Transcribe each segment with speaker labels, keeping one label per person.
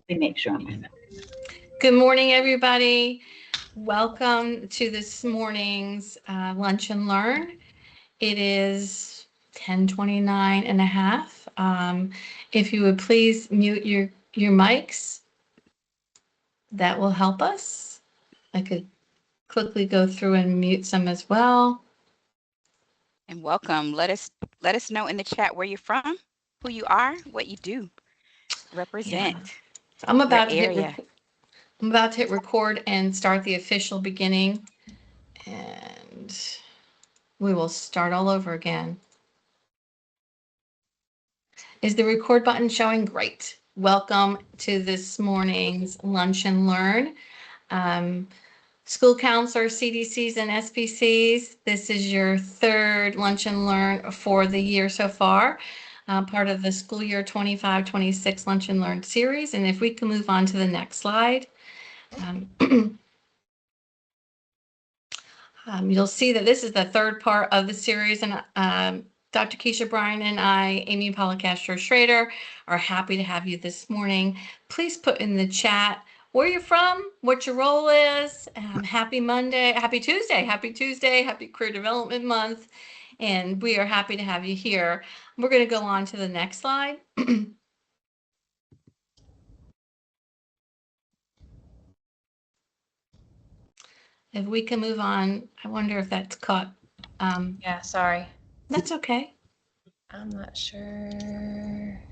Speaker 1: Let me make sure I'm in.
Speaker 2: Good morning, everybody. Welcome to this morning's Lunch and Learn. It is 10:29 and a half. If you would please mute your mics, that will help us. I could quickly go through and mute some as well.
Speaker 3: And welcome. Let us know in the chat where you're from, who you are, what you do.
Speaker 2: Yeah.
Speaker 3: Represent
Speaker 2: So I'm
Speaker 3: your
Speaker 2: about to hit
Speaker 3: area.
Speaker 2: I'm about to hit record and start the official beginning, and we will start all over again. Is the record button showing? Great. Welcome to this morning's Lunch and Learn. Um, School counselors, CDCs, and SPCs, this is your third Lunch and Learn for the year so far, part of the school year 25-26 Lunch and Learn series. And if we can move on to the next slide. You'll see that this is the third part of the series, and Dr. Keisha Bryan and I, Amy Policastro Schrader, are happy to have you this morning. Please put in the chat where you're from, what your role is. Happy Monday, happy Tuesday, happy Career Development Month, and we are happy to have you here. We're going to go on to the next slide. If we can move on, I wonder if that's caught.
Speaker 4: Yeah, sorry.
Speaker 2: That's okay.
Speaker 4: I'm not sure.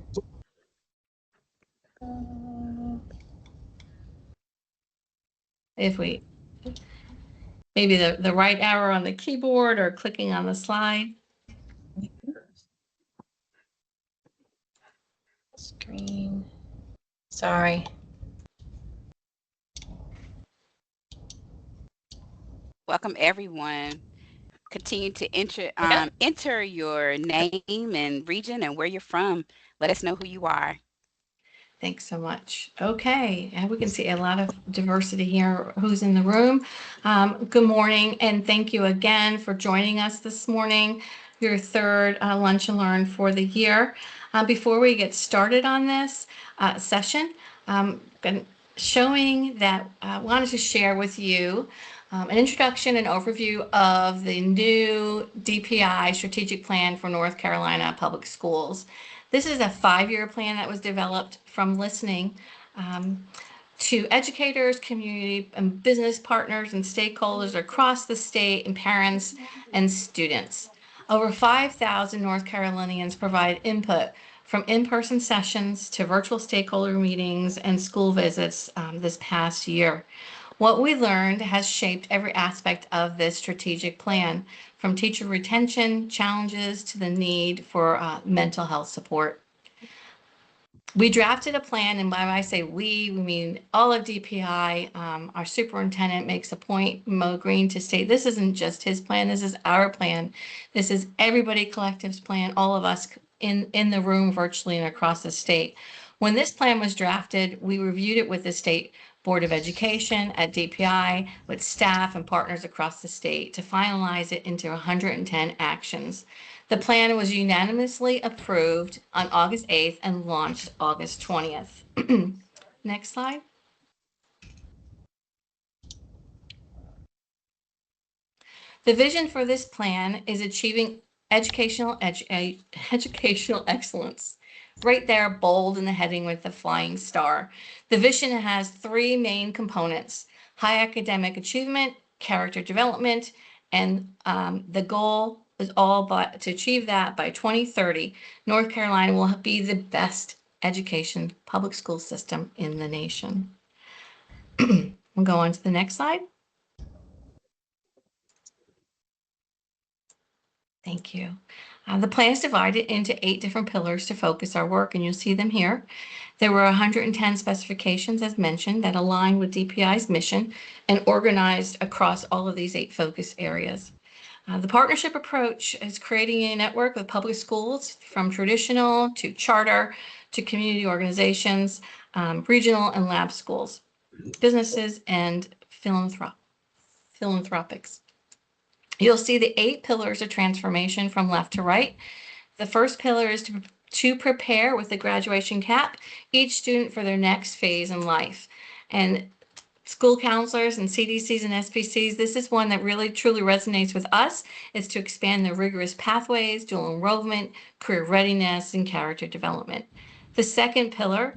Speaker 2: If we maybe the right arrow on the keyboard or clicking on the slide.
Speaker 4: Screen. Sorry.
Speaker 3: Welcome everyone. Continue to enter your name and region and where you're from. Let us know who you are.
Speaker 2: Thanks so much. Okay, and we can see a lot of diversity here. Who's in the room? Good morning, and thank you again for joining us this morning. Your third Lunch and Learn for the year. Before we get started on this session, showing that I wanted to share with you an introduction and overview of the new DPI strategic plan for North Carolina public schools. This is a 5-year plan that was developed from listening to educators, community and business partners and stakeholders across the state, and parents and students. Over 5,000 North Carolinians provide input from in-person sessions to virtual stakeholder meetings and school visits this past year. What we learned has shaped every aspect of this strategic plan, from teacher retention challenges to the need for mental health support. We drafted a plan, and when I say we mean all of DPI. Our superintendent makes a point, Mo Green, to state this isn't just his plan, this is our plan. This is everybody collective's plan, all of us in the room virtually and across the state. When this plan was drafted, we reviewed it with the State Board of Education at DPI, with staff and partners across the state to finalize it into 110 actions. The plan was unanimously approved on August 8th and launched August 20th. Next slide. The vision for this plan is achieving educational excellence. Right there, bold in the heading with the flying star. The vision has 3 main components: high academic achievement, character development, and the goal is all to achieve that by 2030. North Carolina will be the best education public school system in the nation. We'll go on to the next slide. Thank you. The plan is divided into 8 different pillars to focus our work, and you'll see them here. There were 110 specifications, as mentioned, that align with DPI's mission and organized across all of these 8 focus areas. The partnership approach is creating a network with public schools, from traditional to charter to community organizations, regional and lab schools, businesses, and philanthropics. You'll see the 8 pillars of transformation from left to right. The first pillar is to prepare with the graduation cap each student for their next phase in life. And school counselors and CDCs and SPCs, this is one that really truly resonates with us, is to expand the rigorous pathways, dual enrollment, career readiness, and character development. The second pillar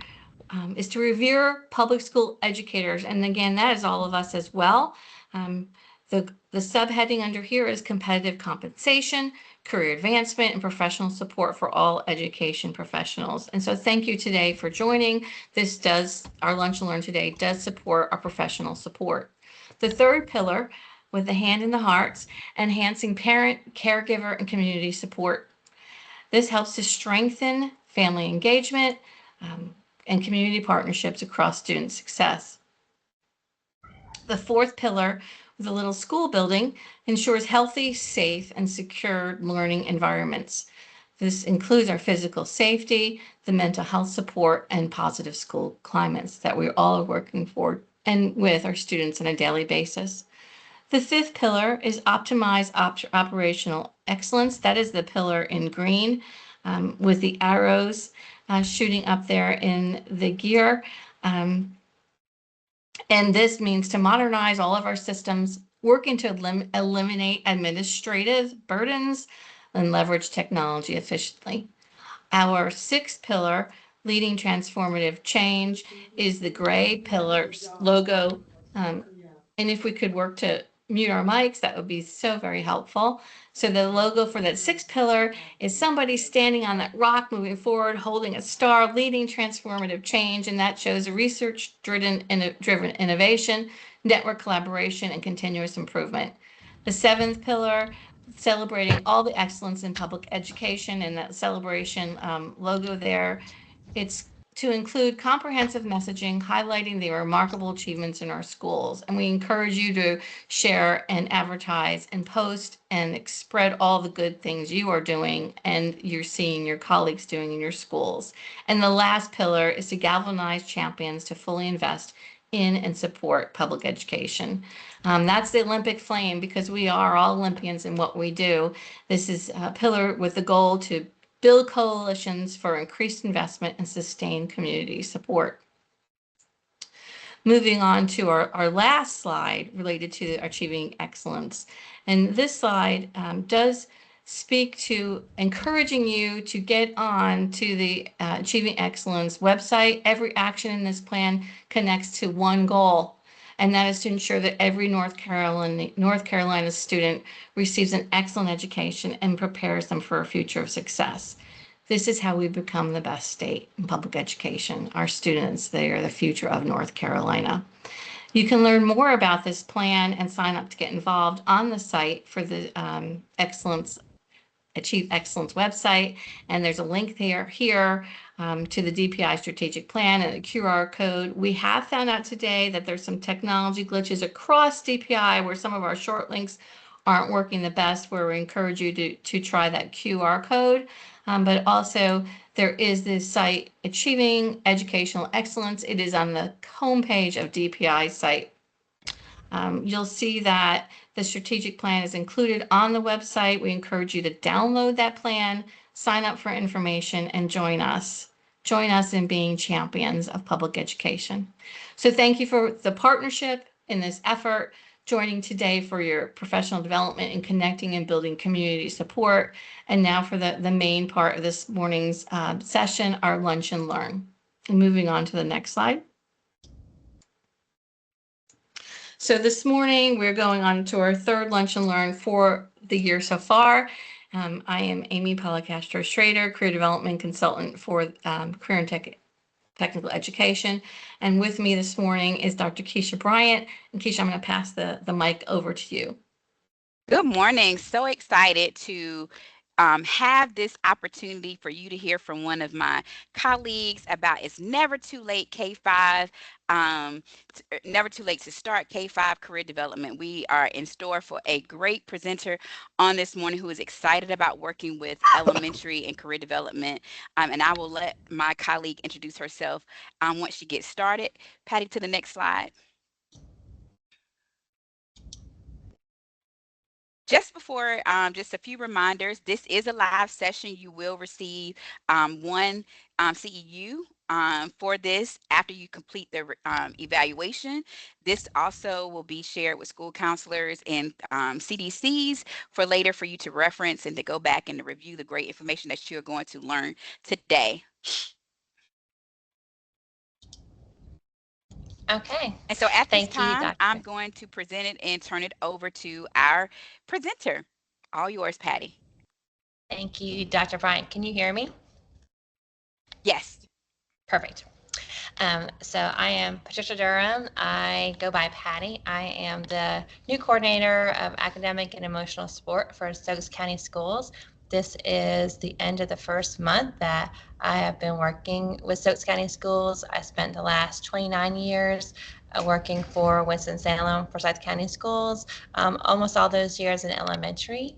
Speaker 2: is to revere public school educators. And again, that is all of us as well. The subheading under here is competitive compensation, career advancement, and professional support for all education professionals. And so thank you today for joining. Our Lunch and Learn today does support our professional support. The third pillar, with the hand in the hearts, enhancing parent, caregiver, and community support. This helps to strengthen family engagement and community partnerships across student success. The fourth pillar, with a little school building, ensures healthy, safe, and secure learning environments. This includes our physical safety, the mental health support, and positive school climates that we all are working for and with our students on a daily basis. The fifth pillar is optimize operational excellence. That is the pillar in green with the arrows shooting up there in the gear. And this means to modernize all of our systems, working to eliminate administrative burdens and leverage technology efficiently. Our sixth pillar, leading transformative change, is the gray pillars logo. And if we could work to mute our mics, that would be so very helpful. So the logo for that sixth pillar is somebody standing on that rock, moving forward, holding a star, leading transformative change, and that shows a research-driven innovation, network collaboration, and continuous improvement. The seventh pillar, celebrating all the excellence in public education, and that celebration logo there, it's to include comprehensive messaging highlighting the remarkable achievements in our schools. And we encourage you to share and advertise and post and spread all the good things you are doing and you're seeing your colleagues doing in your schools. And the last pillar is to galvanize champions to fully invest in and support public education. That's the Olympic flame, because we are all Olympians in what we do. This is a pillar with the goal to build coalitions for increased investment and sustained community support. Moving on to our last slide related to achieving excellence. And this slide does speak to encouraging you to get on to the Achieving Excellence website. Every action in this plan connects to one goal, and that is to ensure that every North Carolina student receives an excellent education and prepares them for a future of success. This is how we become the best state in public education. Our students, they are the future of North Carolina. You can learn more about this plan and sign up to get involved on the site for the Achieve Excellence website, and there's a link here to the DPI strategic plan and a QR code. We have found out today that there's some technology glitches across DPI where some of our short links aren't working the best, where we encourage you to try that QR code. But also there is this site, Achieving Educational Excellence. It is on the homepage of DPI site. You'll see that the strategic plan is included on the website. We encourage you to download that plan, sign up for information, and join us. Join us in being champions of public education. So thank you for the partnership in this effort, joining today for your professional development and connecting and building community support. And now for the main part of this morning's session, our lunch and learn. And moving on to the next slide. So this morning we're going on to our third lunch and learn for the year so far. I am Amy Policastro Schrader, career development consultant for career and technical education. And with me this morning is Dr. Keisha Bryant. And Keisha, I'm going to pass the mic over to you.
Speaker 3: Good morning. So excited to have this opportunity for you to hear from one of my colleagues about It's Never Too Late K-5, never too late to start K-5 career development. We are in store for a great presenter on this morning who is excited about working with elementary and career development. And I will let my colleague introduce herself once she gets started. Patty, to the next slide. Just before, just a few reminders. This is a live session. You will receive one CEU for this after you complete the evaluation. This also will be shared with school counselors and CDCs for later for you to reference and to go back and to review the great information that you're going to learn today.
Speaker 4: Okay.
Speaker 3: And so at this
Speaker 4: Thank you,
Speaker 3: time, I'm
Speaker 4: Doctor.
Speaker 3: going to present it and turn it over to our presenter. All yours, Patty.
Speaker 4: Thank you, Dr. Bryant. Can you hear me?
Speaker 3: Yes.
Speaker 4: Perfect. So I am Patricia Durham. I go by Patty. I am the new coordinator of academic and emotional support for Stokes County Schools. This is the end of the first month that I have been working with Stokes County Schools. I spent the last 29 years working for Winston-Salem, Forsyth County Schools, almost all those years in elementary.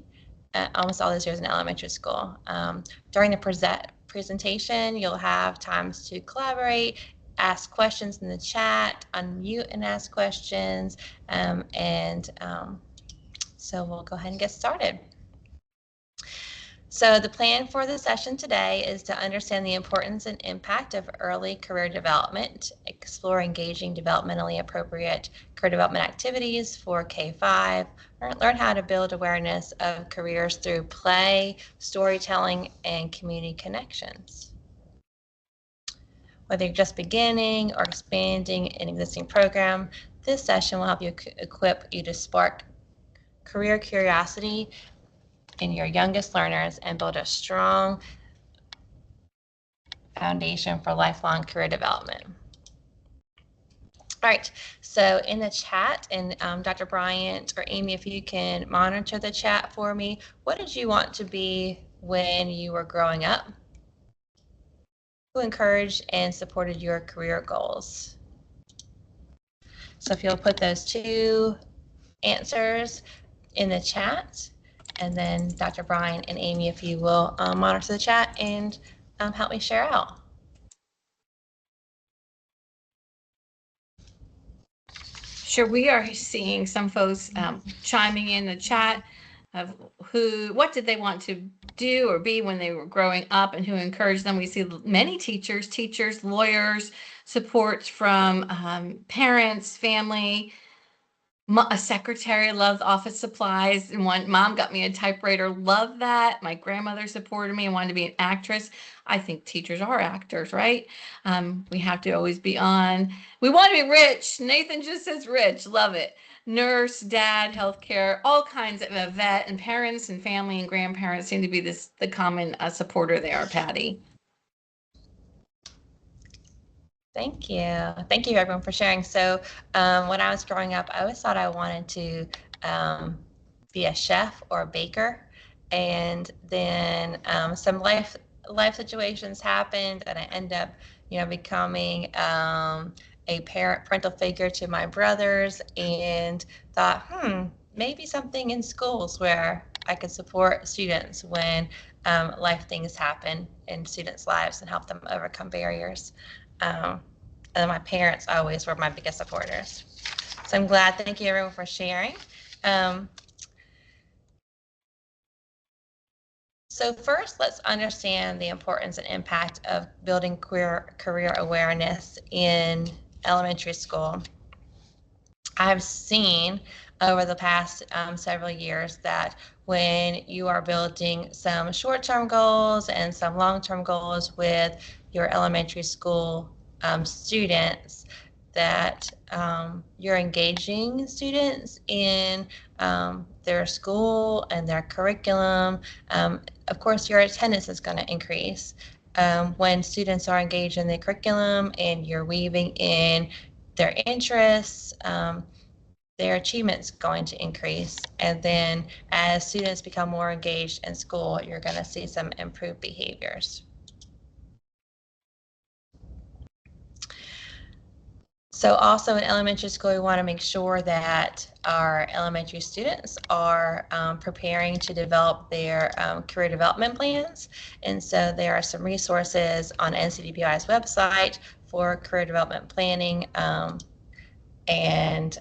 Speaker 4: Almost all those years in elementary school. During the presentation, you'll have times to collaborate, ask questions in the chat, unmute and ask questions, so we'll go ahead and get started. So the plan for the session today is to understand the importance and impact of early career development, explore engaging developmentally appropriate career development activities for K-5, learn how to build awareness of careers through play, storytelling, and community connections. Whether you're just beginning or expanding an existing program, this session will help you equip you to spark career curiosity in your youngest learners and build a strong foundation for lifelong career development. All right, so in the chat, and Dr. Bryant or Amy, if you can monitor the chat for me, what did you want to be when you were growing up? Who encouraged and supported your career goals? So if you'll put those two answers in the chat, and then Dr. Bryant and Amy, if you will monitor the chat and help me share out.
Speaker 2: Sure, we are seeing some folks chiming in the chat of what did they want to do or be when they were growing up and who encouraged them. We see many teachers, lawyers, support from parents, family. A secretary, loved office supplies, and one mom got me a typewriter, love that. My grandmother supported me and wanted to be an actress. I think teachers are actors, right? We have to always be on. We want to be rich. Nathan just says rich, love it. Nurse, dad, healthcare, all kinds of a vet, and parents and family and grandparents seem to be the common supporter there, Patty.
Speaker 4: Thank you. Thank you, everyone, for sharing. So when I was growing up, I always thought I wanted to be a chef or a baker. And then some life situations happened, and I ended up, becoming a parental figure to my brothers, and thought, maybe something in schools where I could support students when life things happen in students' lives and help them overcome barriers. And my parents always were my biggest supporters. So I'm glad. Thank you, everyone, for sharing. So first, let's understand the importance and impact of building career awareness in elementary school. I've seen over the past several years that when you are building some short-term goals and some long-term goals with your elementary school students, that you're engaging students in their school and their curriculum. Of course, your attendance is going to increase when students are engaged in the curriculum and you're weaving in their interests. Their achievement's going to increase. And then as students become more engaged in school, you're going to see some improved behaviors. So also in elementary school, we want to make sure that our elementary students are preparing to develop their career development plans. And so there are some resources on NCDPI's website for career development planning and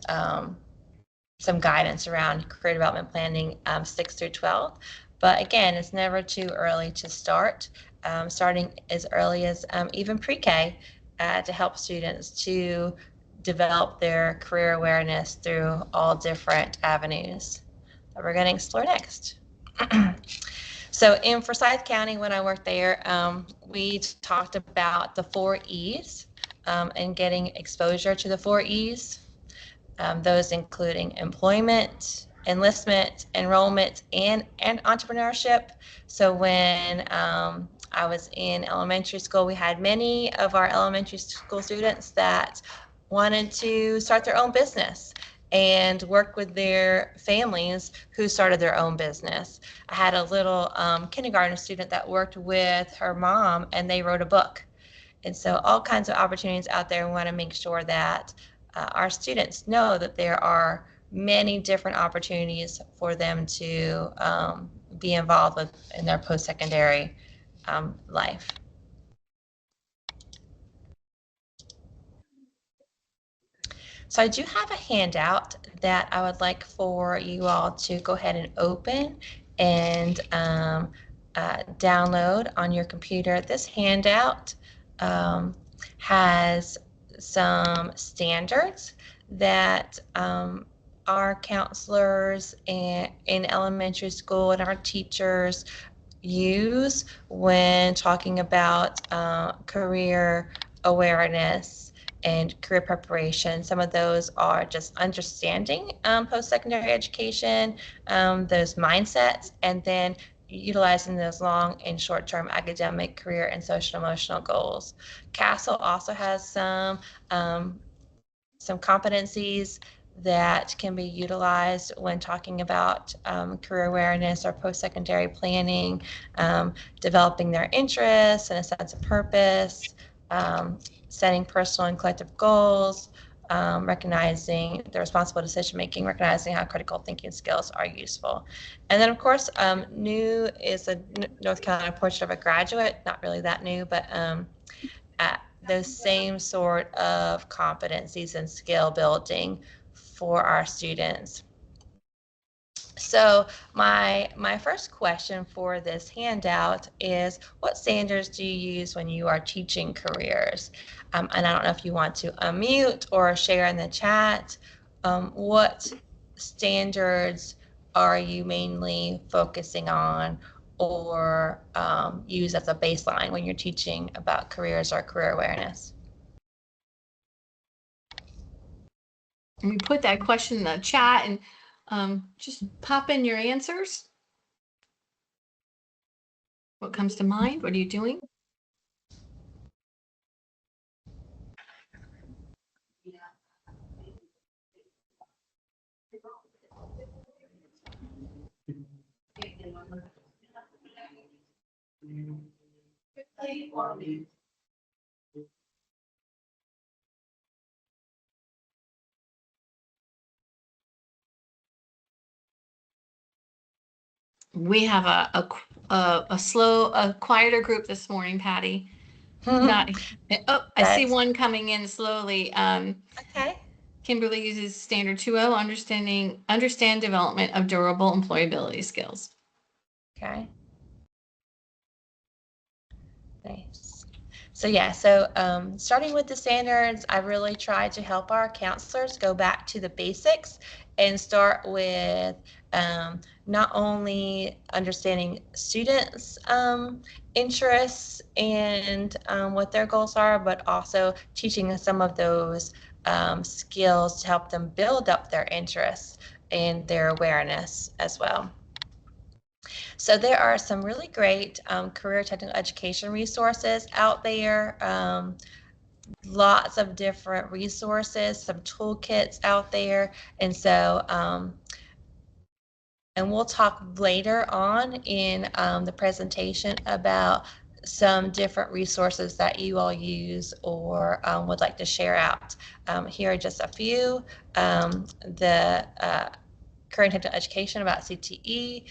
Speaker 4: some guidance around career development planning 6th through 12th. But again, it's never too early to start, starting as early as even pre-K to help students to develop their career awareness through all different avenues that we're going to explore next. So in Forsyth County, when I worked there, we talked about the 4 E's and getting exposure to the 4 E's. Those including employment, enlistment, enrollment, and entrepreneurship. So when I was in elementary school, we had many of our elementary school students that wanted to start their own business and work with their families who started their own business. I had a little kindergarten student that worked with her mom, and they wrote a book. And so all kinds of opportunities out there. We want to make sure that our students know that there are many different opportunities for them to be involved with in their post-secondary life. So I do have a handout that I would like for you all to go ahead and open and download on your computer. This handout has some standards that our counselors in elementary school and our teachers use when talking about career awareness and career preparation. Some of those are just understanding post-secondary education, those mindsets, and then utilizing those long and short-term academic, career, and social emotional goals. CASEL also has some competencies that can be utilized when talking about career awareness or post-secondary planning, developing their interests and a sense of purpose, setting personal and collective goals, recognizing the responsible decision making, recognizing how critical thinking skills are useful. And then of course, new is a North Carolina Portrait of a Graduate, not really that new, but those same sort of competencies and skill building for our students. So my first question for this handout is, what standards do you use when you are teaching careers? And I don't know if you want to unmute or share in the chat. What standards are you mainly focusing on or use as a baseline when you're teaching about careers or career awareness?
Speaker 2: And we put that question in the chat, and just pop in your answers. What comes to mind? What are you doing? We have a quieter group this morning, Patty. Not, oh, I see one coming in slowly.
Speaker 4: Okay.
Speaker 2: Kimberly uses standard 2.0, understand development of durable employability skills.
Speaker 4: Okay. Nice. So yeah, so starting with the standards, I really try to help our counselors go back to the basics and start with not only understanding students' interests and what their goals are, but also teaching some of those skills to help them build up their interests and their awareness as well. So there are some really great career technical education resources out there. Lots of different resources, some toolkits out there. And so, and we'll talk later on in the presentation about some different resources that you all use or would like to share out. Here are just a few. The Career and Technical Education about CTE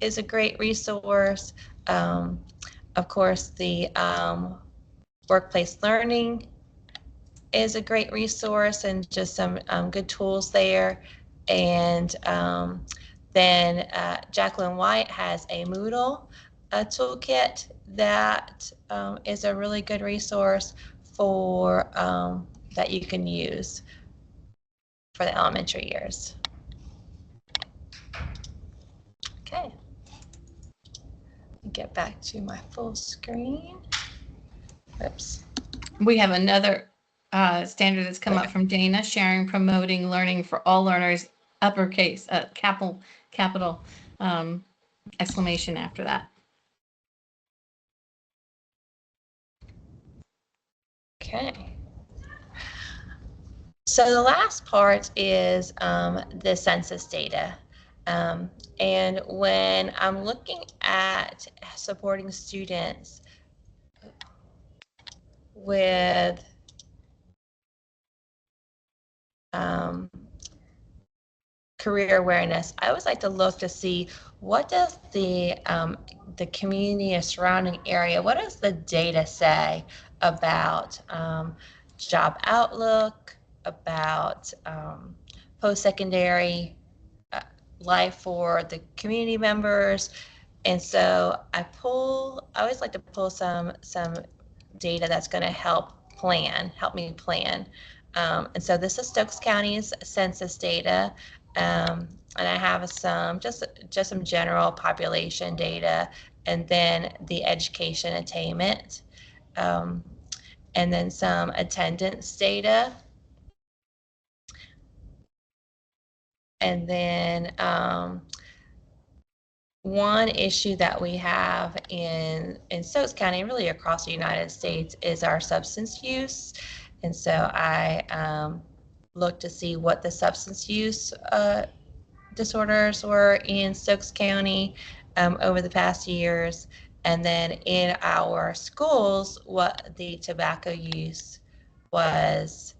Speaker 4: is a great resource. Of course, the workplace learning is a great resource and just some good tools there. And then Jacqueline White has a Moodle toolkit that is a really good resource for that you can use for the elementary years. Okay, get back to my full screen. Oops.
Speaker 2: We have another standard that's come up from Dana, sharing, promoting learning for all learners, uppercase, capital exclamation after that.
Speaker 4: Okay. So the last part is the census data. And when I'm looking at supporting students with career awareness, I always like to look to see what does the community or surrounding area, what does the data say about job outlook, about post-secondary life for the community members. And so I always like to pull some data that's going to help me plan. And so this is Stokes County's census data. And I have just some general population data, and then the education attainment, and then some attendance data. And then one issue that we have in Stokes County, really across the United States, is our substance use. And so I looked to see what the substance use disorders were in Stokes County over the past years. And then in our schools, what the tobacco use was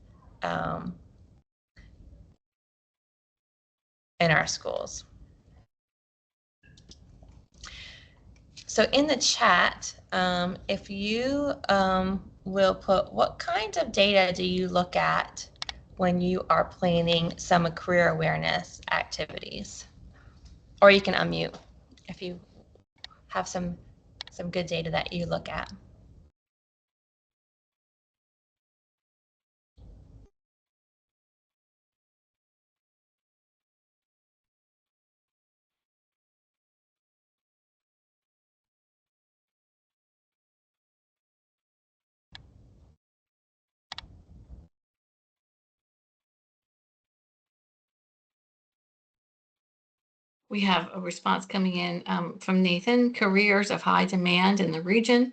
Speaker 4: in our schools. So in the chat, if you will put what kinds of data do you look at when you are planning some career awareness activities? Or you can unmute if you have some good data that you look at.
Speaker 2: We have a response coming in from Nathan, careers of high demand in the region.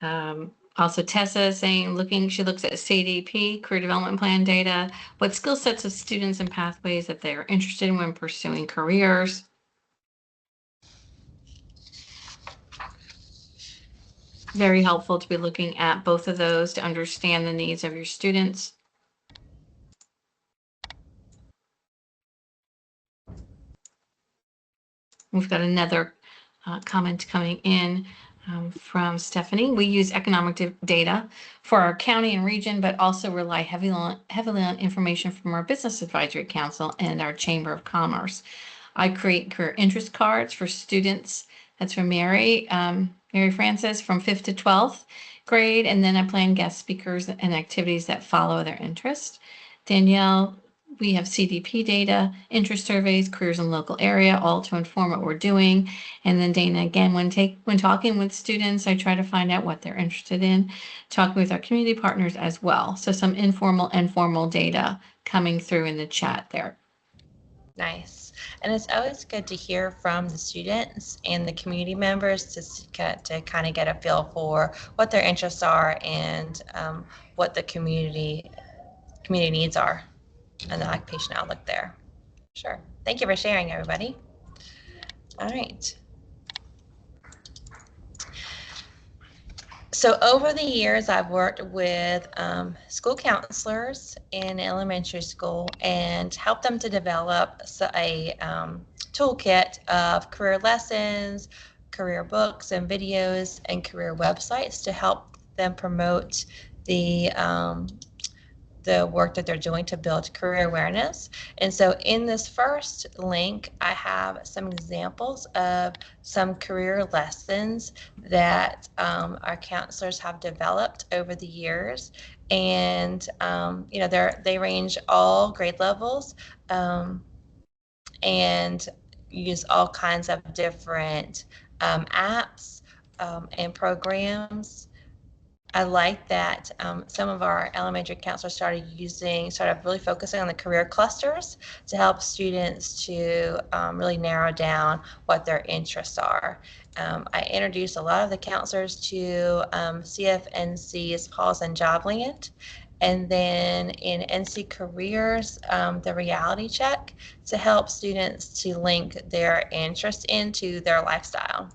Speaker 2: Also Tessa saying, she looks at CDP, career development plan data, what skill sets of students and pathways that they're interested in when pursuing careers. Very helpful to be looking at both of those to understand the needs of your students. We've got another comment coming in from Stephanie. We use economic data for our county and region, but also rely heavily on information from our Business Advisory Council and our Chamber of Commerce. I create career interest cards for students. That's from Mary Francis, from 5th to 12th grade, and then I plan guest speakers and activities that follow their interest. Danielle, we have CDP data, interest surveys, careers in local area, all to inform what we're doing. And then Dana, again, when talking with students, I try to find out what they're interested in, talking with our community partners as well. So some informal and formal data coming through in the chat there.
Speaker 4: Nice. And it's always good to hear from the students and the community members to kind of get a feel for what their interests are and what the community needs are and the occupation outlook there. Sure. Thank you for sharing, everybody. All right. So over the years, I've worked with school counselors in elementary school and helped them to develop a toolkit of career lessons, career books and videos, and career websites to help them promote the the work that they're doing to build career awareness. And so in this first link, I have some examples of some career lessons that our counselors have developed over the years. And, they range all grade levels and use all kinds of different apps and programs. I like that some of our elementary counselors started really focusing on the career clusters to help students to really narrow down what their interests are. I introduced a lot of the counselors to CFNC's Pulse and Jobland, and then in NC Careers, the reality check to help students to link their interest into their lifestyle.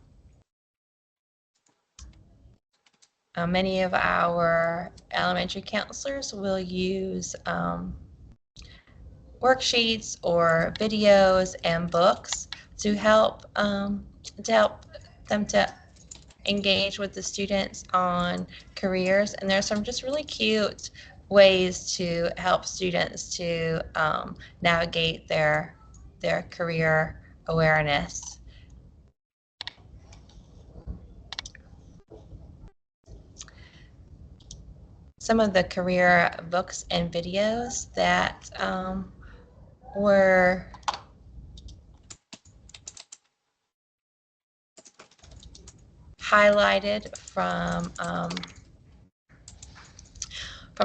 Speaker 4: Many of our elementary counselors will use worksheets or videos and books to help them to engage with the students on careers. And there's some just really cute ways to help students to navigate their career awareness. Some of the career books and videos that were highlighted from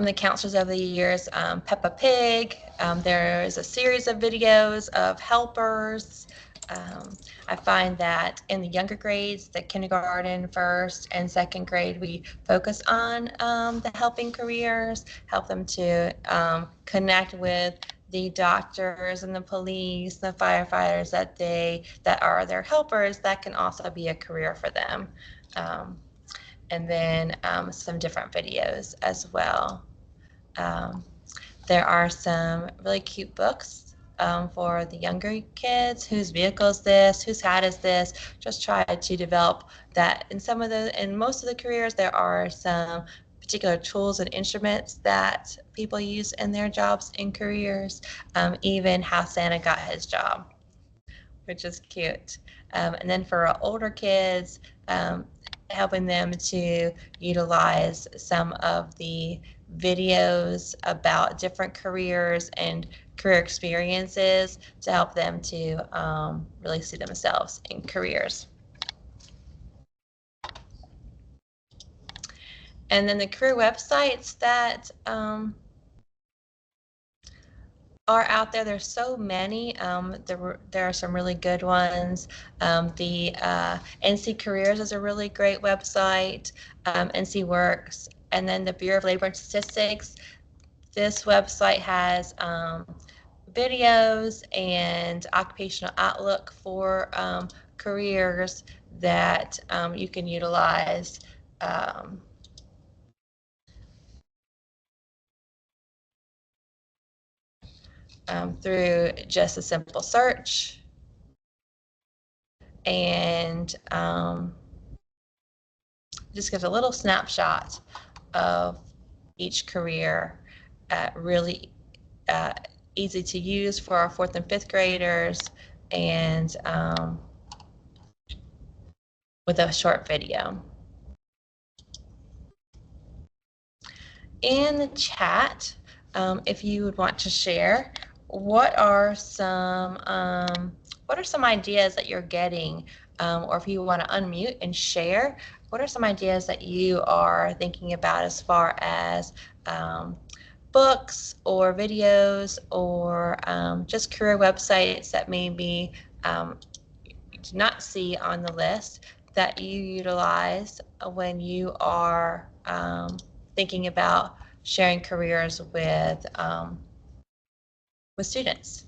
Speaker 4: the counselors over the years. Peppa Pig, there is a series of videos of helpers. I find that in the younger grades, the kindergarten, first and second grade, we focus on the helping careers, help them to connect with the doctors and the police, the firefighters that are their helpers. That can also be a career for them. And then some different videos as well. There are some really cute books for the younger kids. Whose vehicle is this? Whose hat is this? Just try to develop that. In most of the careers, there are some particular tools and instruments that people use in their jobs and careers, even how Santa got his job, which is cute. And then for our older kids, helping them to utilize some of the videos about different careers and career experiences to help them to really see themselves in careers. And then the career websites that are out there. There's so many. There are some really good ones. The NC Careers is a really great website. NC Works, and then the Bureau of Labor and Statistics. This website has videos and occupational outlook for careers that you can utilize. Through just a simple search, and just gives a little snapshot of each career. Really easy to use for our 4th and 5th graders, and with a short video. In the chat, if you would want to share, what are some ideas that you're getting, or if you want to unmute and share, what are some ideas that you are thinking about as far as books or videos or just career websites that maybe you do not see on the list that you utilize when you are thinking about sharing careers with students?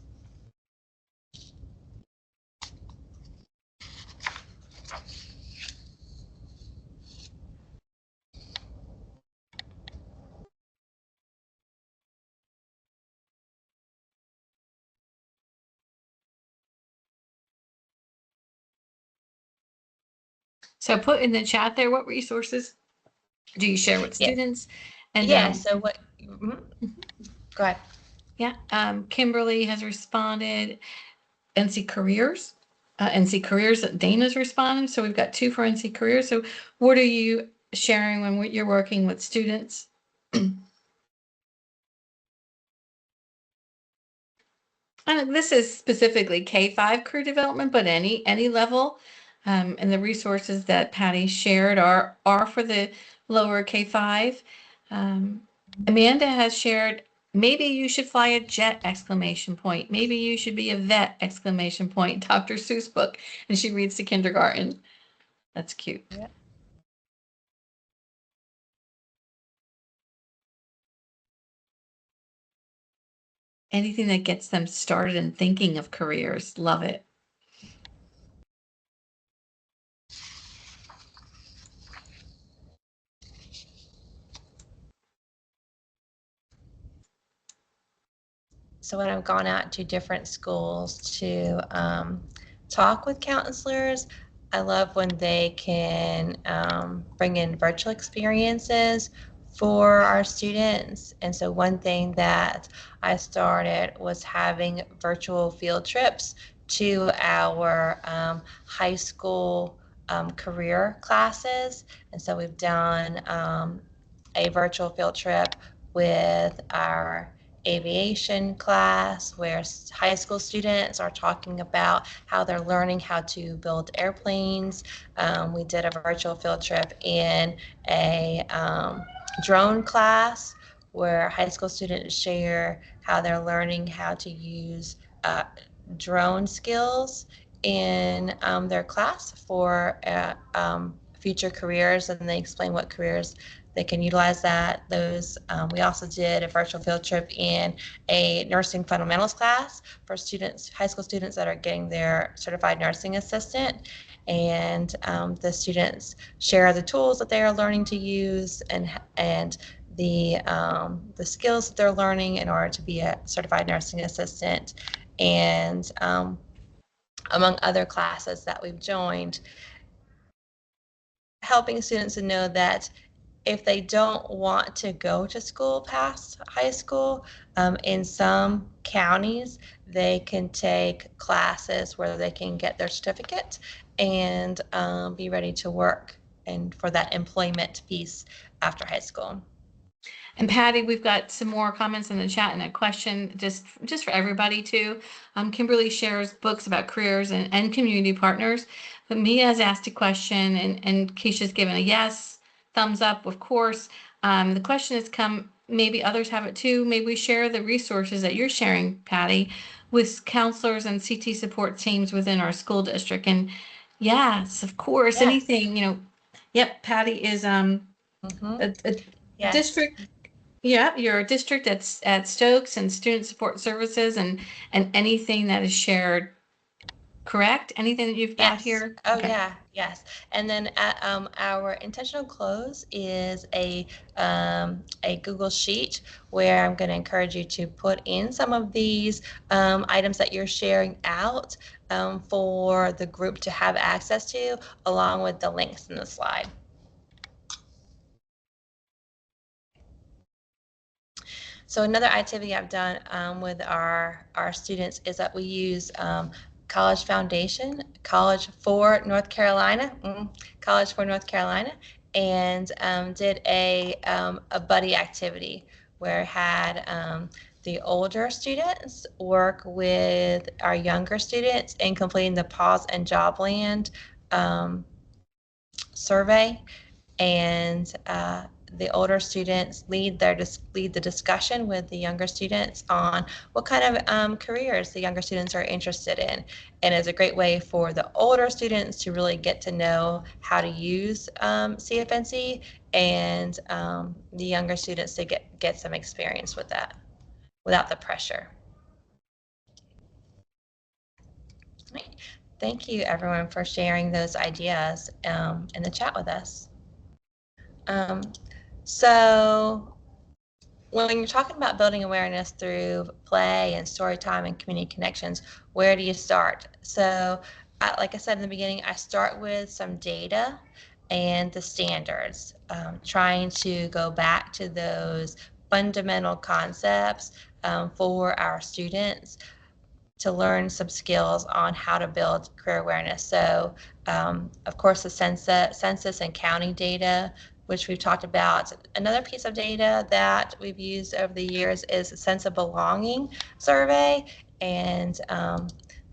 Speaker 2: So put in the chat there, what resources do you share with students? And
Speaker 4: Yeah, so what, go ahead.
Speaker 2: yeah, Kimberly has responded. NC Careers. NC Careers, Dana's responded. So we've got 2 for NC Careers. So what are you sharing when you're working with students? And this is specifically K-5 career development, but any level. And the resources that Patty shared are for the lower K-5. Amanda has shared, maybe you should fly a jet, exclamation point. Maybe you should be a vet, exclamation point. Dr. Seuss book, and she reads to kindergarten. That's cute.
Speaker 4: Yeah.
Speaker 2: Anything that gets them started in thinking of careers. Love it.
Speaker 4: So when I've gone out to different schools to talk with counselors, I love when they can bring in virtual experiences for our students. And so one thing that I started was having virtual field trips to our high school career classes. And so we've done a virtual field trip with our aviation class where high school students are talking about how they're learning how to build airplanes. We did a virtual field trip in a drone class where high school students share how they're learning how to use drone skills in their class for future careers, and they explain what careers they can utilize those. We also did a virtual field trip in a nursing fundamentals class for students, high school students that are getting their certified nursing assistant. And the students share the tools that they are learning to use and the skills that they're learning in order to be a certified nursing assistant. And among other classes that we've joined, helping students to know that if they don't want to go to school past high school, in some counties, they can take classes where they can get their certificate and be ready to work and for that employment piece after high school.
Speaker 2: And Patty, we've got some more comments in the chat and a question just for everybody too. Kimberly shares books about careers and community partners. But Mia has asked a question and Keisha's given a yes, thumbs up, of course. The question has come, maybe others have it too. Maybe we share the resources that you're sharing, Patty, with counselors and CT support teams within our school district. And yes, of course,
Speaker 4: Yes.
Speaker 2: anything, yep, Patty is a
Speaker 4: Yes.
Speaker 2: district. Yeah, you're a district that's at Stokes and student support services and anything that is shared, correct? Anything that you've got
Speaker 4: Yes.
Speaker 2: here?
Speaker 4: Oh,
Speaker 2: Okay.
Speaker 4: yeah. Yes. And then our intentional close is a Google sheet where I'm going to encourage you to put in some of these items that you're sharing out for the group to have access to, along with the links in the slide. So another activity I've done with our students is that we use College Foundation, College for North Carolina, and did a buddy activity where I had the older students work with our younger students in completing the Pause and Jobland survey, and the older students lead the discussion with the younger students on what kind of careers the younger students are interested in, and it's a great way for the older students to really get to know how to use CFNC, and the younger students to get some experience with that without the pressure. Right. Thank you, everyone, for sharing those ideas in the chat with us. So when you're talking about building awareness through play and story time and community connections, where do you start? So like I said in the beginning, I start with some data, and the standards, trying to go back to those fundamental concepts for our students to learn some skills on how to build career awareness. So, of course, the census and county data, which we've talked about. Another piece of data that we've used over the years is the Sense of Belonging survey, and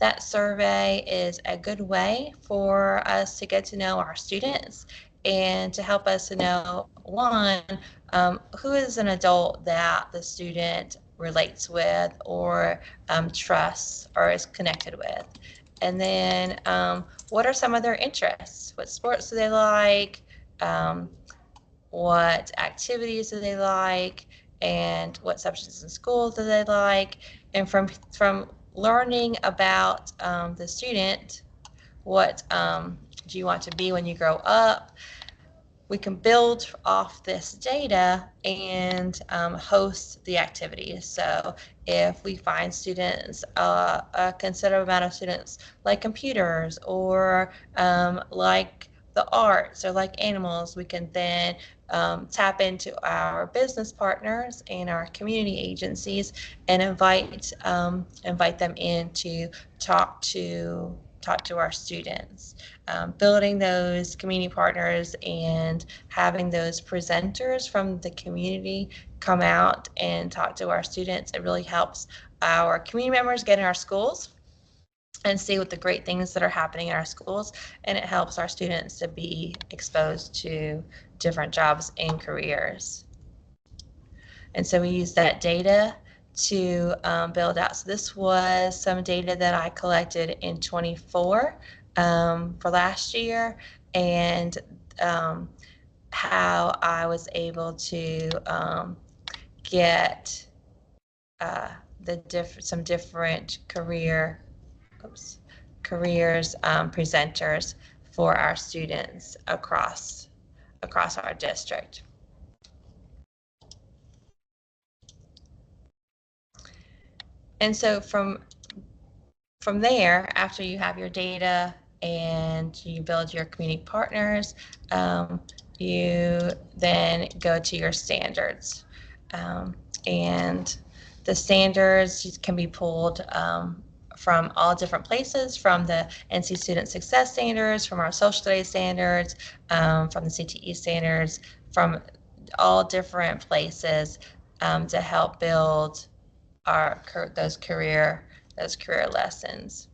Speaker 4: that survey is a good way for us to get to know our students and to help us to know, one, who is an adult that the student relates with or trusts or is connected with. And then what are some of their interests? What sports do they like? What activities do they like? And what subjects in school do they like? And from learning about the student, what do you want to be when you grow up? We can build off this data and host the activities. So if we find students, a considerable amount of students like computers or like the arts or like animals, we can then tap into our business partners and our community agencies and invite them in to talk to our students. Building those community partners and having those presenters from the community come out and talk to our students, it really helps our community members get in our schools and see what the great things that are happening in our schools, and it helps our students to be exposed to different jobs and careers. And so we use that data to build out. So this was some data that I collected in 24 for last year, and how I was able to get some different careers presenters for our students across our district. And so from there, after you have your data and you build your community partners, you then go to your standards. And the standards can be pulled from all different places, from the NC Student Success Standards, from our Social Studies Standards, from the CTE standards, from all different places to help build those career lessons.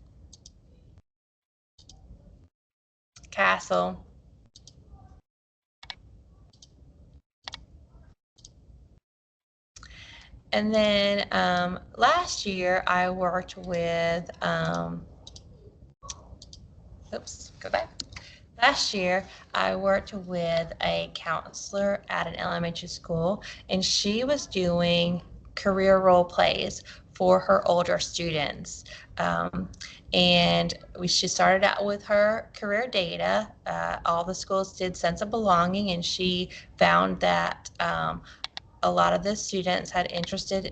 Speaker 4: Castle. And then last year I worked with, go back. Last year I worked with a counselor at an elementary school, and she was doing career role plays for her older students. And she started out with her career data. All the schools did sense of belonging, and she found that a lot of the students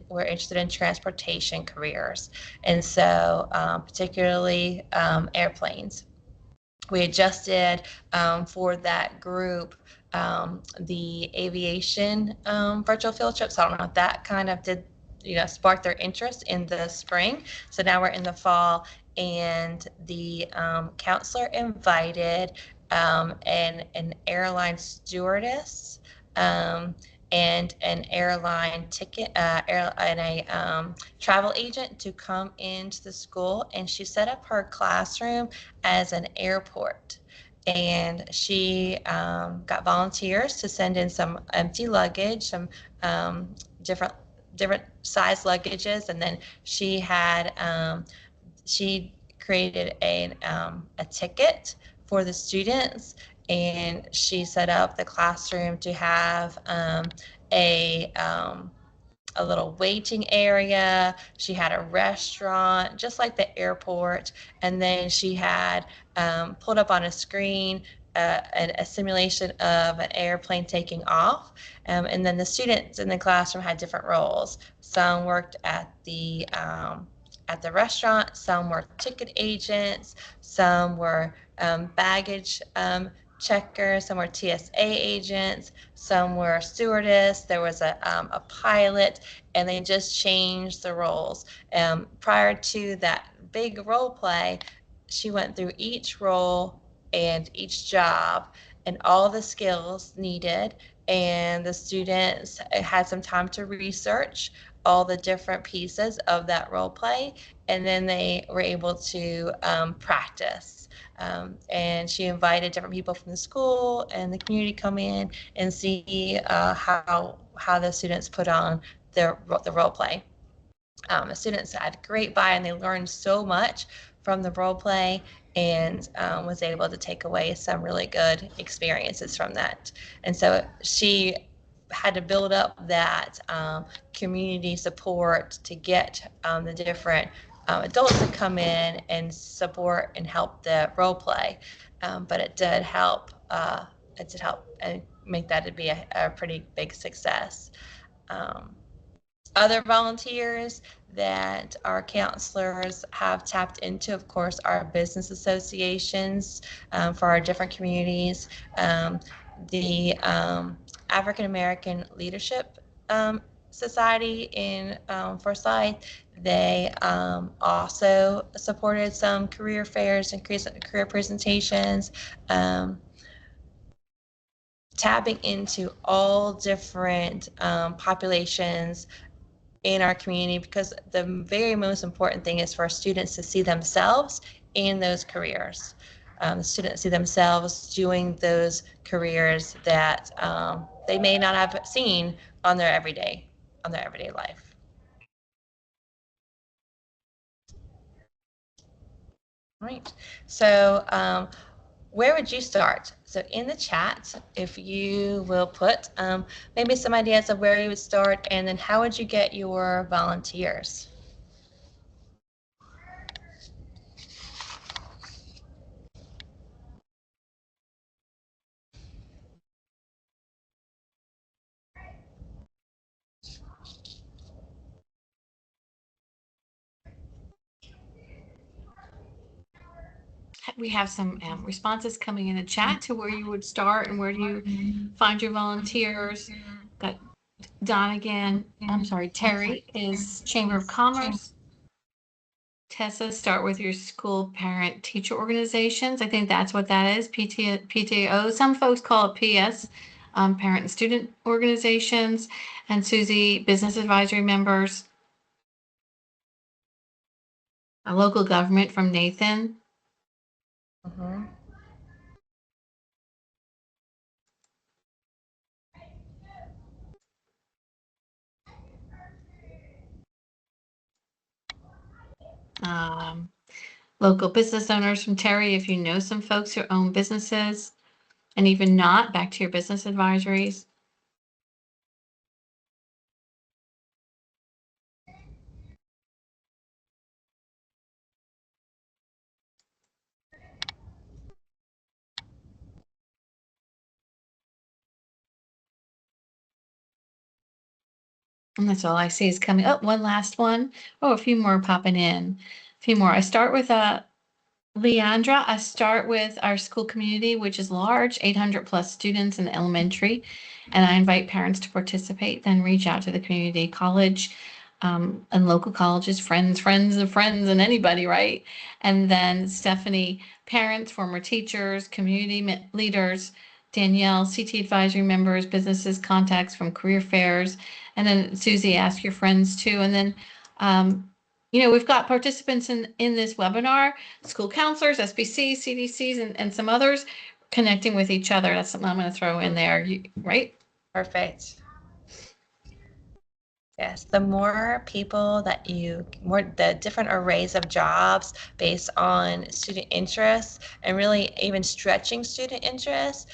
Speaker 4: were interested in transportation careers, and so particularly airplanes. We adjusted for that group the aviation virtual field trips. I don't know if that kind of did spark their interest in the spring. So now we're in the fall, and the counselor invited an airline stewardess and an airline ticket and a travel agent to come into the school, and she set up her classroom as an airport. And she got volunteers to send in some empty luggage, some different size luggages, and then she had she created a ticket for the students, and she set up the classroom to have a little waiting area. She had a restaurant, just like the airport, and then she had pulled up on a screen a simulation of an airplane taking off, and then the students in the classroom had different roles. Some worked at the restaurant, some were ticket agents, some were baggage checkers, some were TSA agents, some were stewardess, there was a pilot, and they just changed the roles. Prior to that big role play, she went through each role and each job and all the skills needed, and the students had some time to research all the different pieces of that role play, and then they were able to practice. And she invited different people from the school and the community come in and see how the students put on the role play. The students had a great buy-in. They learned so much from the role play, and was able to take away some really good experiences from that. And so she had to build up that community support to get the different adults to come in and support and help the role play. But it did help. It did help and make that to be a pretty big success. Other volunteers that our counselors have tapped into, of course, are business associations for our different communities. The African American Leadership Society in Forsyth, they also supported some career fairs and career presentations. Tapping into all different populations in our community, because the very most important thing is for our students to see themselves in those careers. The students see themselves doing those careers that they may not have seen on their everyday life. Right. So where would you start? So in the chat, if you will put maybe some ideas of where you would start, and then how would you get your volunteers?
Speaker 2: We have some responses coming in the chat to where you would start and where do you find your volunteers. Got Terry is Chamber of Commerce. Tessa, start with your school parent teacher organizations. I think that's what that is, PTO. Some folks call it PS, parent and student organizations. And Susie, business advisory members. A local government from Nathan.
Speaker 4: Mm-hmm.
Speaker 2: Local business owners from Terry, if you know some folks who own businesses, and even not, back to your business advisories. And that's all I see is coming up. One last one. Oh, a few more popping in. A few more. I start with Leandra. I start with our school community, which is large, 800 plus students in the elementary, and I invite parents to participate. Then reach out to the community college and local colleges, friends of friends, and anybody, right? And then Stephanie, parents, former teachers, community leaders. Danielle, CT advisory members, businesses, contacts from career fairs. And then Susie, ask your friends too. And then, we've got participants in this webinar, school counselors, SBC, CDCs, and some others connecting with each other. That's something I'm going to throw in there, right?
Speaker 4: Perfect. Yes, the more people that the different arrays of jobs based on student interests, and really even stretching student interests,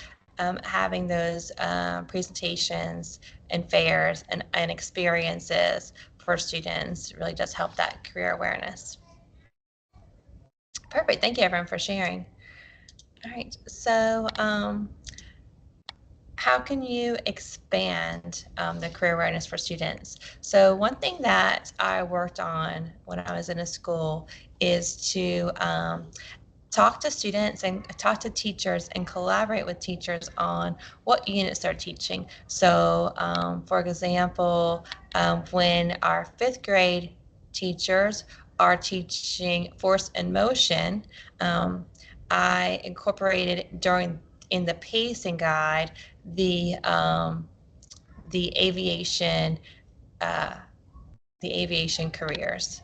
Speaker 4: having those presentations and fairs and experiences for students really does help that career awareness. Perfect. Thank you, everyone, for sharing. All right. So how can you expand the career awareness for students? So one thing that I worked on when I was in a school is to talk to students and talk to teachers and collaborate with teachers on what units they're teaching. So, for example, when our 5th grade teachers are teaching force and motion, I incorporated in the pacing guide the aviation uh, careers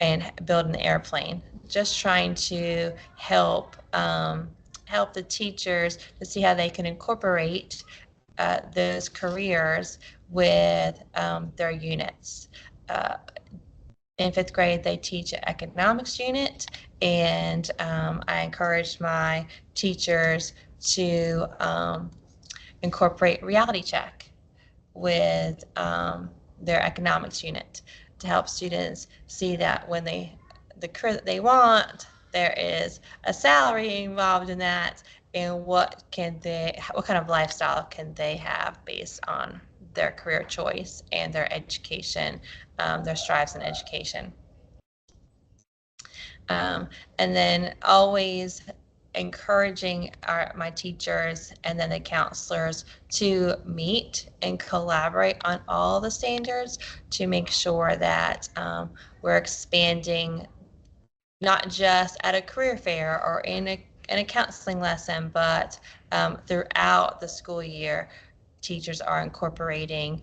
Speaker 4: and build an airplane. Just trying to help help the teachers to see how they can incorporate those careers with their units. In 5th grade, they teach an economics unit, and I encouraged my teachers to incorporate reality check with their economics unit to help students see that when the career that they want, there is a salary involved in that, and what kind of lifestyle can they have based on their career choice and their education, their strives in education. And then always encouraging my teachers and then the counselors to meet and collaborate on all the standards to make sure that we're expanding not just at a career fair or in a counseling lesson, but throughout the school year, teachers are incorporating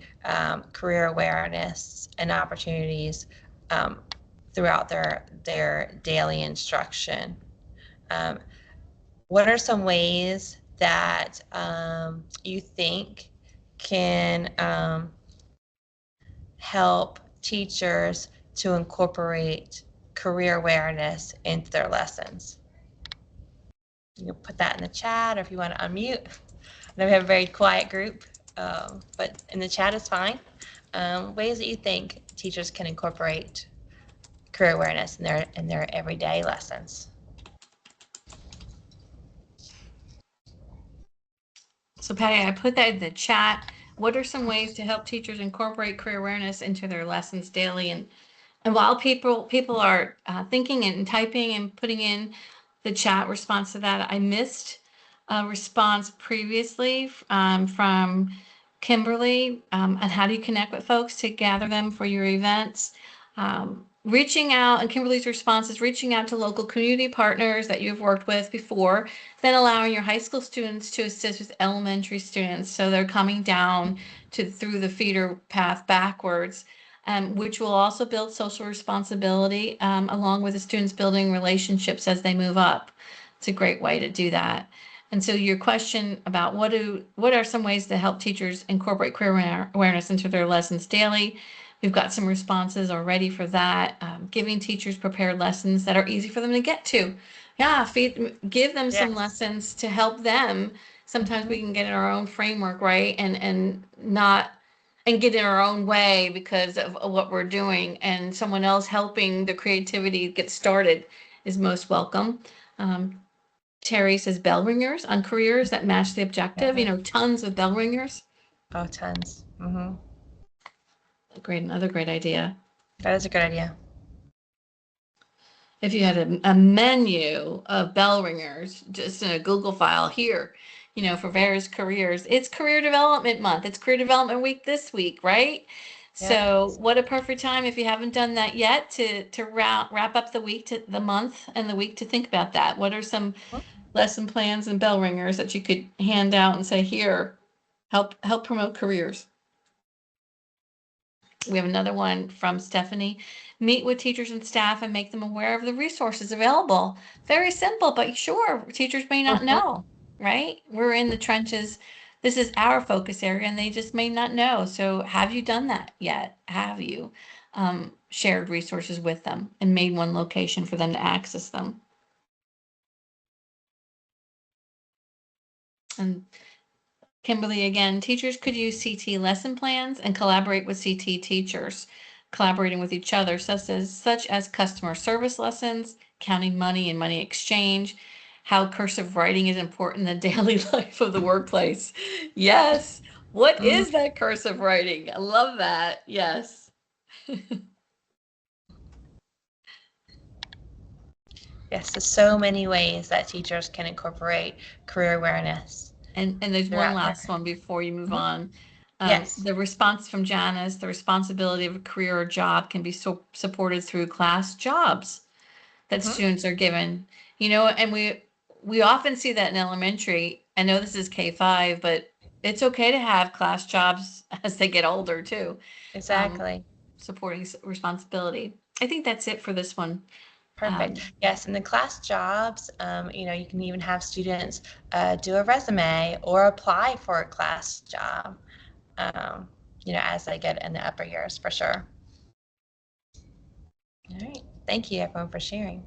Speaker 4: career awareness and opportunities throughout their daily instruction. What are some ways that you think can help teachers to incorporate career awareness into their lessons? You can put that in the chat, or if you want to unmute. I know we have a very quiet group, but in the chat is fine. Ways that you think teachers can incorporate career awareness in their everyday lessons.
Speaker 2: So Patty, I put that in the chat. What are some ways to help teachers incorporate career awareness into their lessons daily? And while people are thinking and typing and putting in the chat response to that, I missed a response previously from Kimberly on how do you connect with folks to gather them for your events. Reaching out, and Kimberly's response is reaching out to local community partners that you've worked with before, then allowing your high school students to assist with elementary students. So they're coming down through the feeder path backwards, which will also build social responsibility along with the students building relationships as they move up. It's a great way to do that. And so your question about what are some ways to help teachers incorporate career awareness into their lessons daily? We've got some responses already for that. Giving teachers prepared lessons that are easy for them to get to. Yeah, give them some lessons to help them. Sometimes we can get in our own framework, right? And not and get in our own way because of what we're doing, and someone else helping the creativity get started is most welcome. Terry says bell ringers on careers that match the objective. Tons of bell ringers.
Speaker 4: Oh, tons.
Speaker 2: Another great idea.
Speaker 4: That is a good idea.
Speaker 2: If you had a menu of bell ringers just in a Google file here, for various careers, it's career development month. It's career development week this week, right? Yeah. So what a perfect time if you haven't done that yet to wrap up the month and the week to think about that. What are some lesson plans and bell ringers that you could hand out and say, here, help promote careers? We have another one from Stephanie. Meet with teachers and staff and make them aware of the resources available. Very simple, but sure, teachers may not know, right? We're in the trenches. This is our focus area, and they just may not know. So have you done that yet? Have you shared resources with them and made one location for them to access them? And Kimberly again, teachers could use CTE lesson plans and collaborate with CTE teachers, collaborating with each other, such as customer service lessons, counting money and money exchange, how cursive writing is important in the daily life of the workplace. Yes. What is that cursive writing? I love that. Yes.
Speaker 4: Yes, there's so many ways that teachers can incorporate career awareness.
Speaker 2: And there's one last one before you move on.
Speaker 4: Yes.
Speaker 2: The response from Janice, the responsibility of a career or job can be supported through class jobs that students are given. And we often see that in elementary. I know this is K-5, but it's okay to have class jobs as they get older too.
Speaker 4: Exactly.
Speaker 2: Supporting responsibility. I think that's it for this one.
Speaker 4: Perfect. Yes, in the class jobs, you can even have students do a resume or apply for a class job, as they get in the upper years, for sure. All right. Thank you, everyone, for sharing.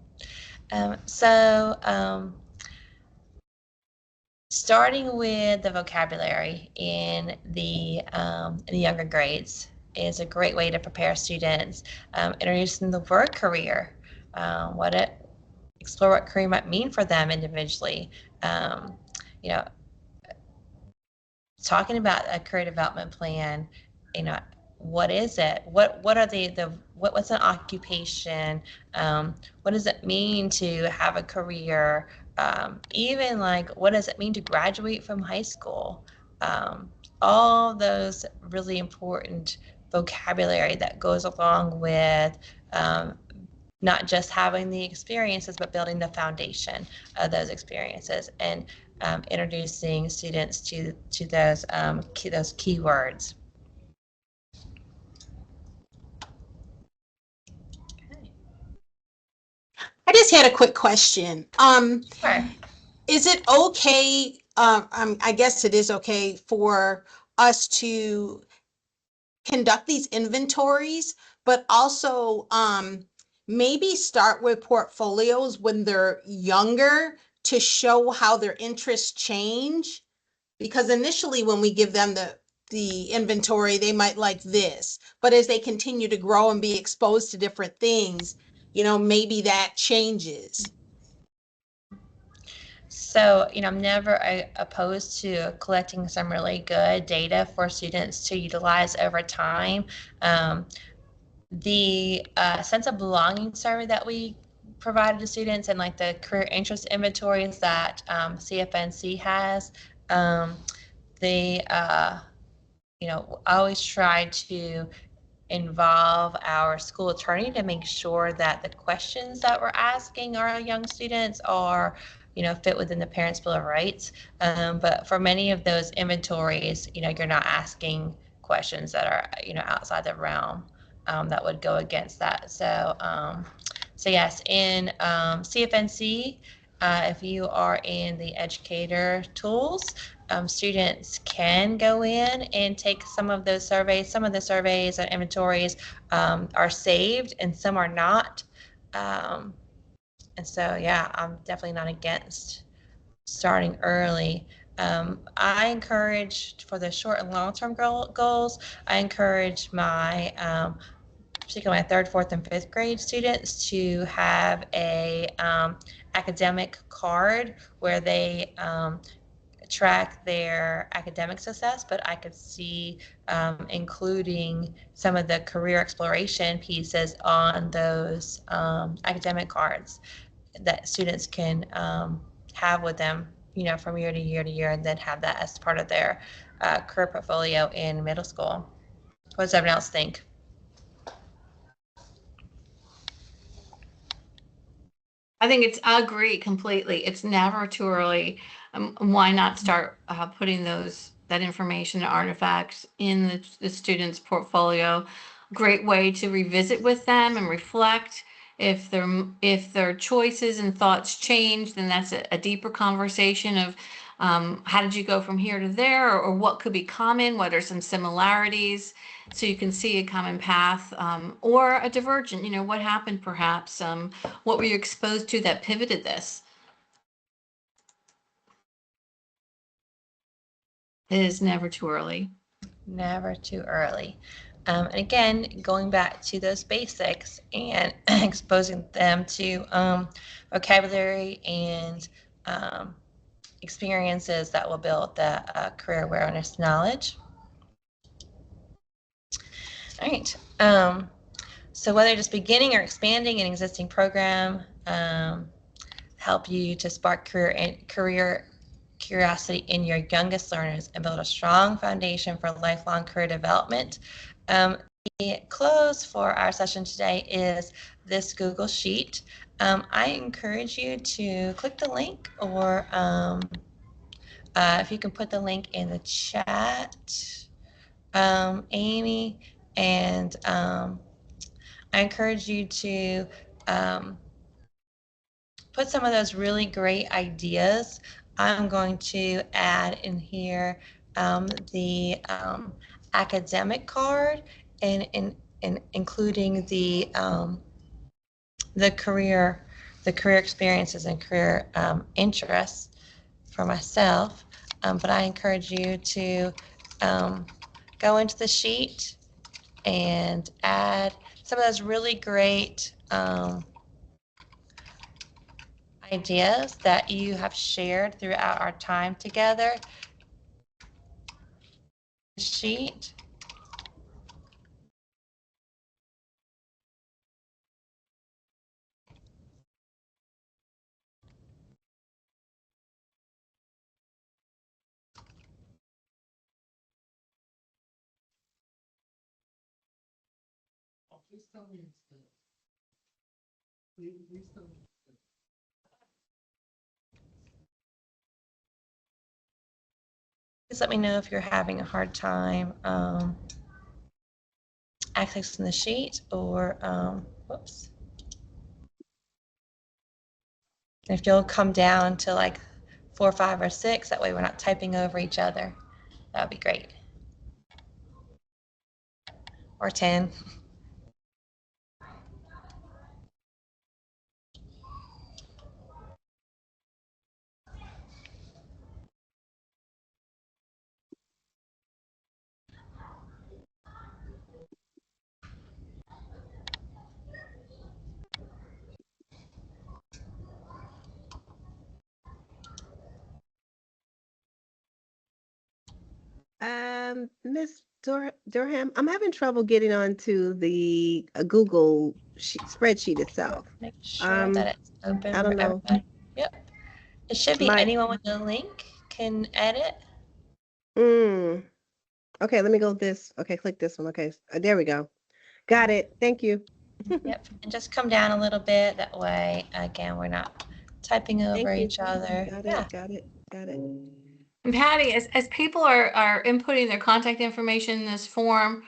Speaker 4: Starting with the vocabulary in the younger grades is a great way to prepare students. Introducing the word career, explore what career might mean for them individually. You know, talking about a career development plan, what is it? What are what's an occupation? What does it mean to have a career? Even like, what does it mean to graduate from high school? All those really important vocabulary that goes along with not just having the experiences, but building the foundation of those experiences and introducing students to those keywords.
Speaker 1: I just had a quick question.
Speaker 4: Sure.
Speaker 1: Is it okay? I guess it is okay for us to conduct these inventories, but also maybe start with portfolios when they're younger to show how their interests change. Because initially, when we give them the inventory, they might like this, but as they continue to grow and be exposed to different things, maybe that changes.
Speaker 4: So, I'm never opposed to collecting some really good data for students to utilize over time. The sense of belonging survey that we provided to students and like the career interest inventories that CFNC has, they, I always try to involve our school attorney to make sure that the questions that we're asking our young students are, fit within the Parents' Bill of Rights. But for many of those inventories, you're not asking questions that are, outside the realm that would go against that. So yes, in CFNC, if you are in the educator tools, students can go in and take some of those surveys. Some of the surveys and inventories are saved and some are not. And so, yeah, I'm definitely not against starting early. I encourage for the short and long-term goals, I encourage particularly my third, fourth, and fifth grade students to have a academic card where they track their academic success, but I could see including some of the career exploration pieces on those academic cards that students can have with them, from year to year to year, and then have that as part of their career portfolio in middle school. What does everyone else think?
Speaker 2: I agree completely. It's never too early. Why not start putting that information and artifacts in the student's portfolio? Great way to revisit with them and reflect. If their choices and thoughts change, then that's a deeper conversation of how did you go from here to there, or what could be common, what are some similarities, so you can see a common path, or a divergent, what happened perhaps, what were you exposed to that pivoted this? It is never too early.
Speaker 4: Never too early. And again, going back to those basics and exposing them to vocabulary and experiences that will build the career awareness knowledge. All right. So whether just beginning or expanding an existing program, help you to spark career curiosity in your youngest learners and build a strong foundation for lifelong career development. The close for our session today is this Google Sheet. I encourage you to click the link, or if you can put the link in the chat, Amy, and I encourage you to put some of those really great ideas. I'm going to add in here the academic card and including the career experiences and career interests for myself. But I encourage you to go into the sheet and add some of those really great ideas that you have shared throughout our time together. Sheet. Please let me know if you're having a hard time accessing the sheet, or whoops. If you'll come down to like 4, 5, or 6, that way we're not typing over each other. That would be great. Or 10.
Speaker 5: Miss Durham, I'm having trouble getting onto the Google spreadsheet itself.
Speaker 4: Make sure that it's open
Speaker 5: I don't
Speaker 4: for
Speaker 5: know.
Speaker 4: everybody. Yep. It should be anyone with the link can edit.
Speaker 5: Okay, let me go this. Okay, click this one. Okay, there we go. Got it. Thank you.
Speaker 4: Yep. And just come down a little bit. That way, again, we're not typing over each other.
Speaker 5: Got
Speaker 4: Yeah.
Speaker 5: it. Got it. Got it.
Speaker 2: And Patty, as people are inputting their contact information in this form,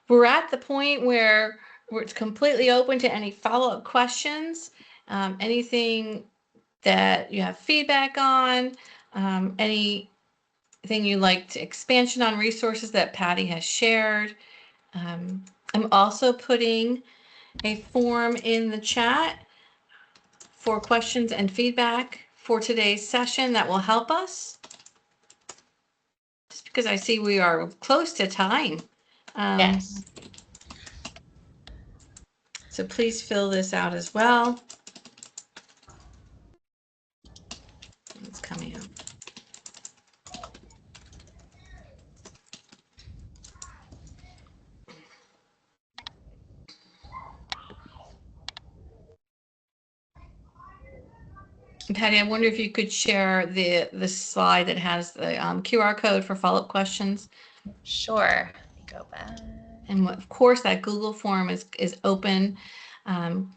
Speaker 2: we're at the point where it's completely open to any follow-up questions, anything that you have feedback on, anything you like to expansion on resources that Patty has shared. I'm also putting a form in the chat for questions and feedback for today's session that will help us. Just because I see we are close to time.
Speaker 4: Yes.
Speaker 2: So please fill this out as well. It's coming up. Patty, I wonder if you could share the slide that has the QR code for follow-up questions.
Speaker 4: Sure. Let me go back.
Speaker 2: And of course, that Google form is open, and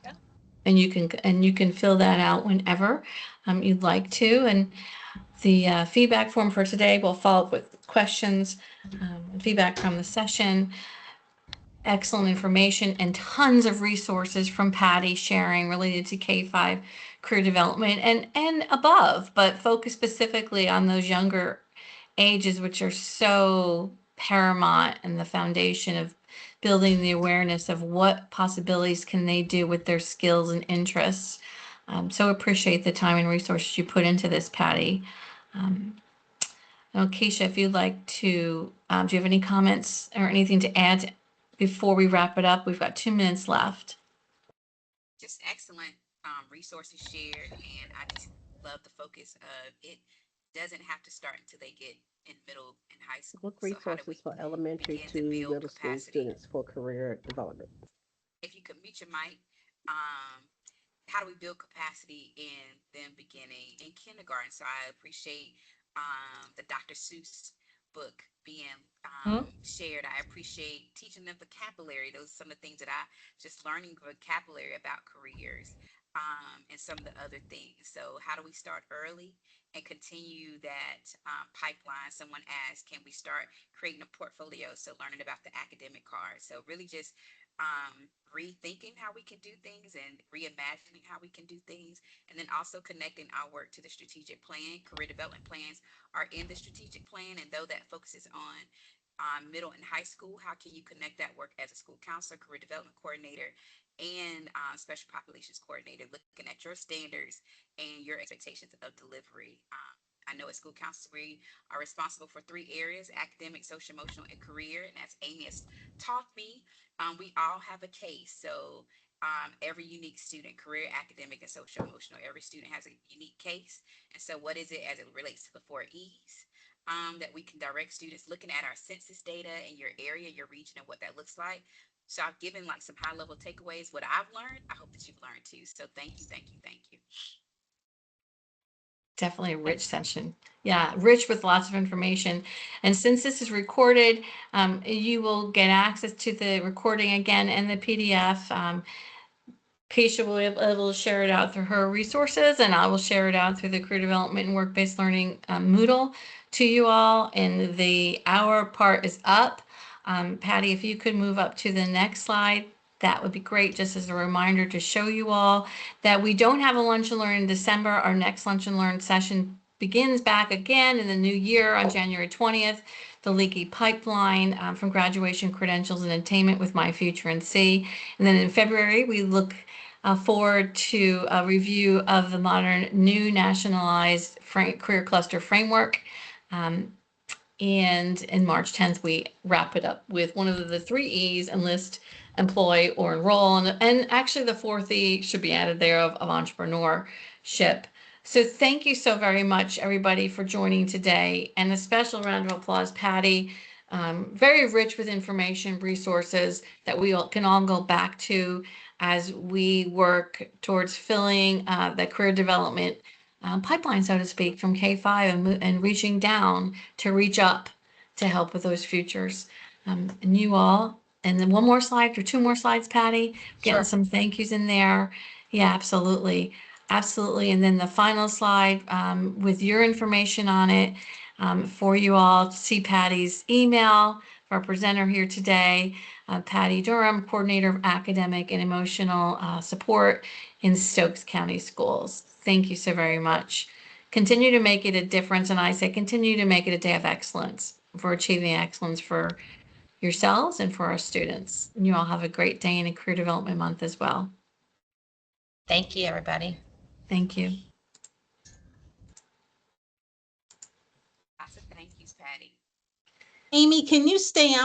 Speaker 2: you can fill that out whenever you'd like to. And the feedback form for today will follow up with questions, feedback from the session, excellent information, and tons of resources from Patty sharing related to K-5 career development and above, but focus specifically on those younger ages, which are so paramount and the foundation of building the awareness of what possibilities can they do with their skills and interests. So appreciate the time and resources you put into this, Patty. Now, Keisha, if you'd like to, do you have any comments or anything to add before we wrap it up? We've got 2 minutes left.
Speaker 3: Just excellent resources shared, and I just love the focus of it. Doesn't have to start until they get in middle and high school.
Speaker 5: Book resources for elementary to middle school students for career development.
Speaker 3: If you could mute your mic, how do we build capacity in them beginning in kindergarten? So I appreciate the Dr. Seuss book being shared. I appreciate teaching them vocabulary. Those are some of the things that I just learning vocabulary about careers and some of the other things. So how do we start early and continue that pipeline? Someone asked, can we start creating a portfolio? So learning about the academic card. So really just rethinking how we can do things and reimagining how we can do things, and then also connecting our work to the strategic plan. Career development plans are in the strategic plan, and though that focuses on middle and high school, how can you connect that work as a school counselor, career development coordinator, and special populations coordinator, looking at your standards and your expectations of delivery. I know as school counselors, we are responsible for 3 areas: academic, social, emotional, and career. And as Amy has taught me, we all have a case. So every unique student, career, academic, and social, emotional, every student has a unique case. And so what is it as it relates to the 4 E's? That we can direct students, looking at our census data in your area, your region, and what that looks like. So I've given like some high level takeaways, what I've learned. I hope that you've learned too. So thank you, thank you, thank you.
Speaker 2: Definitely a rich session. Yeah, rich with lots of information. And since this is recorded, you will get access to the recording again and the PDF. Keisha will be able to share it out through her resources, and I will share it out through the Career Development and Work-Based Learning Moodle to you all. And the hour part is up. Patty, if you could move up to the next slide, that would be great, just as a reminder to show you all that we don't have a Lunch and Learn in December. Our next Lunch and Learn session begins back again in the new year on January 20th. The Leaky Pipeline from Graduation Credentials and Attainment with My Future in C. And then in February, we look forward to a review of the modern new nationalized career cluster framework. And in March 10th, we wrap it up with one of the 3 E's: enlist, employ, or enroll. And actually the 4th E should be added there of entrepreneurship. So thank you so very much, everybody, for joining today. And a special round of applause, Patty. Very rich with information, resources that we can all go back to as we work towards filling the career development pipeline, so to speak, from K-5 and reaching down to reach up to help with those futures. And you all, and then one more slide or 2 more slides, Patty, getting some thank yous in there. Yeah, absolutely. Absolutely. And then the final slide with your information on it for you all to see Patty's email for our presenter here today, Patty Durham, Coordinator of Academic and Emotional Support in Stokes County Schools. Thank you so very much. Continue to make it a difference, and I say continue to make it a day of excellence for achieving excellence for yourselves and for our students. And you all have a great day and a Career Development Month as well.
Speaker 4: Thank you, everybody.
Speaker 2: Thank you.
Speaker 3: Lots of thank yous, Patty.
Speaker 1: Amy, can you stay on?